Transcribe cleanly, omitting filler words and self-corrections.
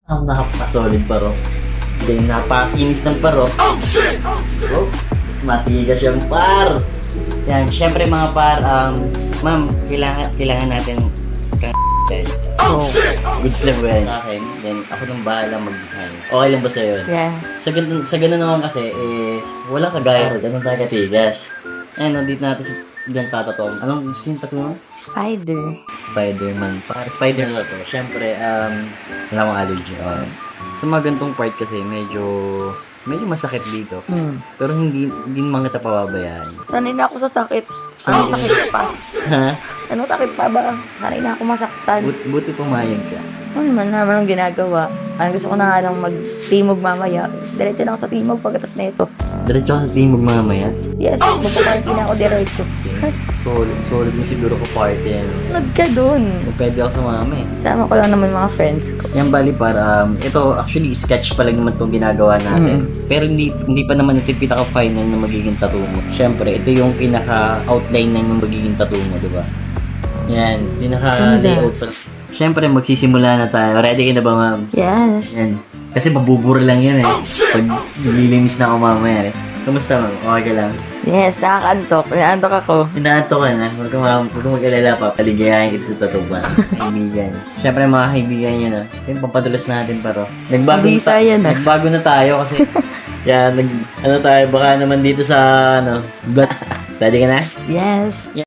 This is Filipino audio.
Ang napaka-solid paro. Then napakakinis ng paro. Oh, matigas yung par. Yan, syempre mga par, ma'am, kailangan natin goods lang ba yan? Sa akin, then ako nang bahala mag-design. Okay lang ba sa'yo? Yeah. Sa ganun naman kasi is, walang kagaya. Ganun talaga tigas. Ayan, dito natin si Diyan tatatong. Anong gusto yung tattoo mo? Spider. Spider-Man. Spider na to. Siyempre, wala akong allergy. Okay. Sa mga gantong part kasi, medyo masakit dito. Pero hindi naman kita pababayaan. Sanay na ako sa sakit. Sanay Anong sakit pa? Ha? Anong sakit pa ba? Sanay na ako masaktan. Buti pumayag ka. Ano naman ang ginagawa? Gusto ko na nga lang mag-timog mamaya. Diretso na ako sa timog pagkatas na ito. Diretso ka sa timog mamaya. Yes, magpaparty na ako diretso. Solid mo siguro ko party. Nod ka dun. Pwede ako sumama eh. Sama ko lang naman mga friends ko. Yan bali para, ito actually sketch pa lang naman itong ginagawa natin. Pero hindi pa naman ito yung pinaka-final na magiging tattoo mo. Siyempre, ito yung pinaka-outline na yung magiging tattoo mo, di ba? Yan, pinaka-layout pa. Siyempre, magsisimula na tayo. Ready ka na ba, ma'am? Yes. Yan. Kasi mabubura lang yan eh. Pag nililinis na ako mamaya eh. Kamusta, ma'am? Okay ka lang? Yes, nakakaantok. Inaantok ako. Inaanto ka na. Huwag kang mag-alala pa. Paligayahin kita sa tatuban. Kaibigan. Siyempre mga kaibigan yun yung pampadulas natin paro. Bisa yan Nagbago na tayo kasi yan, baka naman dito sa blood. Ready ka na? Yes.